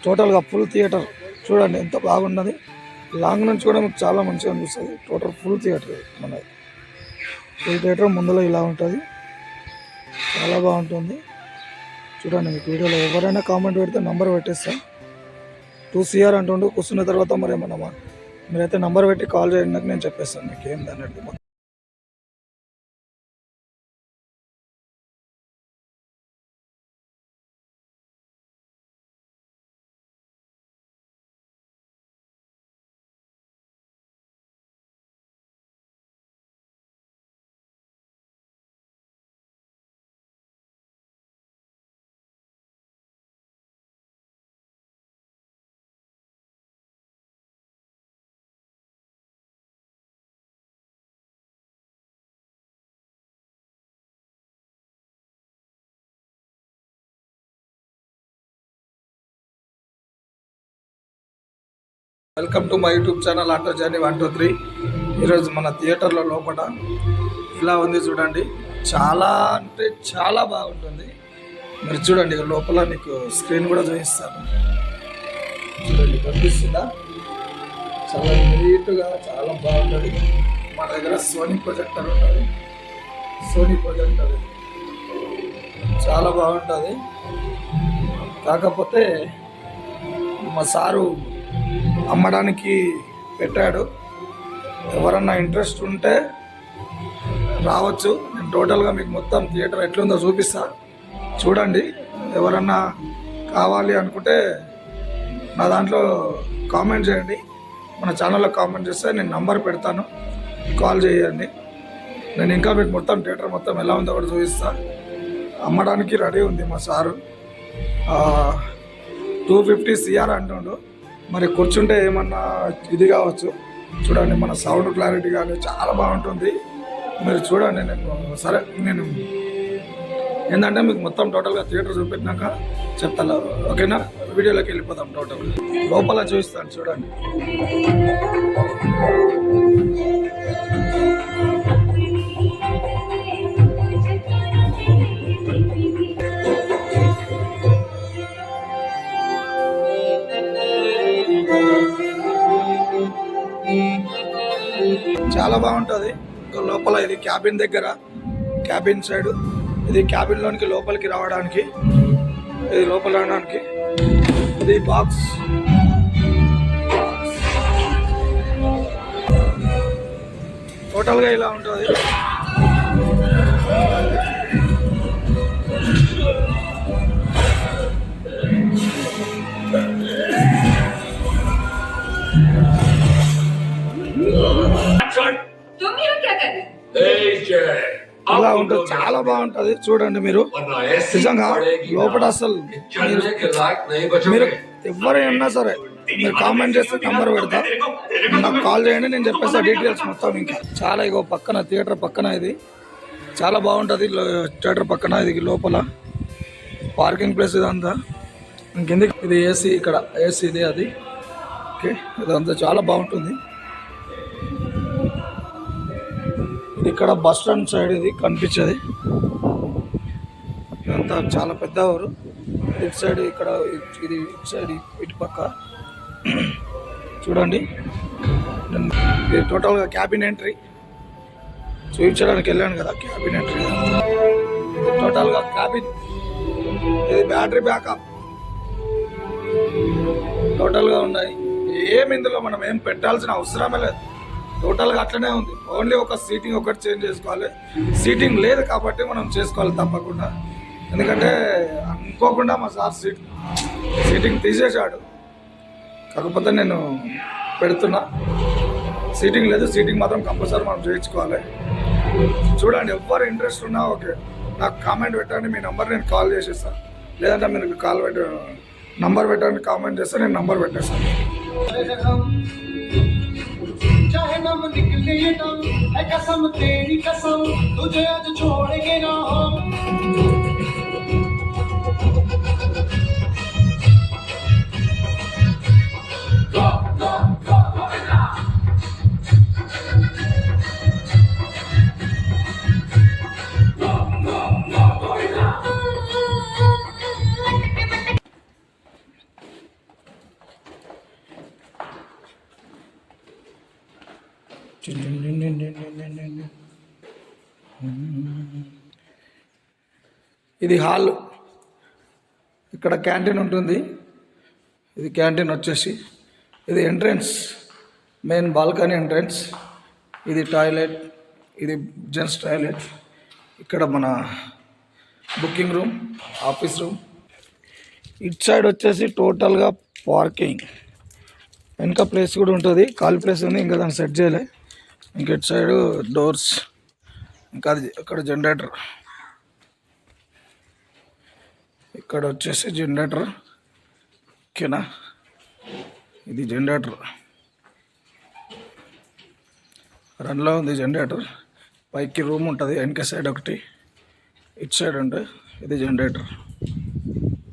టోటల్గా full theatre చూడండి ఎంత బాగున్నది. లాంగ్ నుంచి కూడా మీకు చాలా మంచిగా అనిపిస్తుంది. టోటల్ ఫుల్ థియేటర్ మనది. ఫుల్ థియేటర్ ముందులో ఇలా ఉంటుంది, చాలా బాగుంటుంది. చూడండి మీకు వీడియోలో ఎవరైనా కామెంట్ పెడితే నంబర్ పెట్టేస్తాం. 2CR అంటుండు కూర్చున్న తర్వాత మరి ఏమన్నా మీరైతే నంబర్ పెట్టి కాల్ చేయండి, నేను చెప్పేస్తాను మీకు ఏం దాన్ని. Welcome to my YouTube channel auto journey 123. ఈరోజు మన థియేటర్లో లోపల ఇలా ఉంది చూడండి. చాలా అంటే చాలా బాగుంటుంది. మీరు చూడండి లోపల నీకు స్క్రీన్ కూడా చూపిస్తాను. చూడండి కనిపిస్తుందా? చాలా నీట్గా చాలా బాగుంటుంది. మన దగ్గర సోనీ ప్రొజెక్టర్ ఉంటుంది. సోనీ ప్రొజెక్టర్ చాలా బాగుంటుంది. కాకపోతే మా సారు అమ్మడానికి పెట్టాడు. ఎవరన్నా ఇంట్రెస్ట్ ఉంటే రావచ్చు. నేను టోటల్గా మీకు మొత్తం థియేటర్ ఎట్లుందో చూపిస్తా, చూడండి. ఎవరన్నా కావాలి అనుకుంటే నా దాంట్లో కామెంట్ చేయండి. మన ఛానల్లో కామెంట్ చేస్తే నేను నంబర్ పెడతాను, కాల్ చేయండి. నేను ఇంకా మీకు మొత్తం థియేటర్ మొత్తం ఎలా ఉందో కూడా చూపిస్తా. అమ్మడానికి రెడీ ఉంది మా సారు. 250 CR అంటుండు. మరి కూర్చుంటే ఏమన్నా ఇది కావచ్చు. చూడండి మన సౌండ్ క్లారిటీ కానీ చాలా బాగుంటుంది. మీరు చూడండి. నేను ఏంటంటే మీకు మొత్తం టోటల్గా థియేటర్ చూపెట్టినాక చెప్తాను, ఓకేనా? వీడియోలోకి వెళ్ళిపోతాం. టోటల్ లోపల చూపిస్తాను చూడండి. చాలా బాగుంటుంది. లోపల ఇది క్యాబిన్ దగ్గర, క్యాబిన్ సైడ్ ఇది క్యాబిన్లోనికి లోపలికి రావడానికి, ఇది లోపల రావడానికి. ఇది బాక్స్. టోటల్గా ఇలా ఉంటుంది. ఇలా ఉంటుంది, చాలా బాగుంటుంది. చూడండి మీరు నిజంగా లోపల అసలు మీరు ఎవరైనా సరే మీరు కామెంట్ చేస్తే నంబర్ పెడతా, నాకు కాల్ చేయండి, నేను చెప్పేస్తా డీటెయిల్స్ మొత్తం. ఇంకా చాలా ఇగో పక్కన థియేటర్ పక్కన ఇది చాలా బాగుంటుంది. థియేటర్ పక్కన ఇది లోపల పార్కింగ్ ప్లేస్ ఇదంతా. ఇంకెందుకు ఇది ఏసీ, ఇక్కడ ఏసీ ఇది అది. ఓకే, ఇదంతా చాలా బాగుంటుంది. ఇది ఇక్కడ బస్ స్టాండ్ సైడ్ ఇది కనిపించేది. ఇదంతా చాలా పెద్ద ఊరు. ఇటు సైడ్ ఇక్కడ ఇది ఇటు సైడ్ ఇటు పక్క చూడండి. ఇది టోటల్గా క్యాబిన్ ఎంట్రీ చూపించడానికి వెళ్ళాను కదా, క్యాబిన్ ఎంట్రీ. ఇది టోటల్గా క్యాబిన్. ఇది బ్యాటరీ బ్యాకప్ టోటల్గా ఉన్నాయి. ఏమి ఇందులో మనం ఏం పెట్టాల్సిన అవసరమే లేదు. టోటల్గా అట్లనే ఉంది. ఓన్లీ ఒక సీటింగ్ ఒకటి చేంజ్ చేసుకోవాలి. సీటింగ్ లేదు కాబట్టి మనం చేసుకోవాలి తప్పకుండా. ఎందుకంటే అనుకోకుండా మా సార్ సీటింగ్ తీసేసాడు. కాకపోతే నేను పెడుతున్నా. సీటింగ్ లేదు, సీటింగ్ మాత్రం కంపల్సరీ మనం చేయించుకోవాలి. చూడండి, ఎవరు ఇంట్రెస్ట్ ఉన్నా ఓకే నాకు కామెంట్ పెట్టండి. మీ నెంబర్ నేను కాల్ చేసేస్తాను. లేదంటే మీరు నంబర్ పెట్టండి, కామెంట్ చేస్తే నేను నంబర్ పెట్టేస్తాను. चाहे नम निकले दम है कसम तेरी कसम, तुझे आज छोड़ेंगे ना हम। ఇది హాల్, ఇక్కడ క్యాంటీన్ ఉంటుంది. ఇది క్యాంటీన్ వచ్చేసి, ఇది ఎంట్రన్స్, మెయిన్ బాల్కనీ ఎంట్రన్స్. ఇది టాయిలెట్, ఇది జెంట్స్ టాయిలెట్. ఇక్కడ మన బుకింగ్ రూమ్, ఆఫీస్ రూమ్. ఇటు సైడ్ వచ్చేసి టోటల్గా పార్కింగ్. వెనక ప్లేస్ కూడా ఉంటుంది, ఖాళీ ప్లేస్ ఉంది, ఇంకా దాన్ని సెట్ చేయలే. ఇంక ఇటు సైడ్ డోర్స్, ఇంకా అది అక్కడ జనరేటర్. ఇక్కడ వచ్చేసి జనరేటర్, ఓకేనా. ఇది జనరేటర్, రన్లో ఉంది జనరేటర్. పైకి రూమ్ ఉంటుంది, వెనక సైడ్ ఒకటి, ఇటు సైడ్ ఉంటుంది. ఇది జనరేటర్.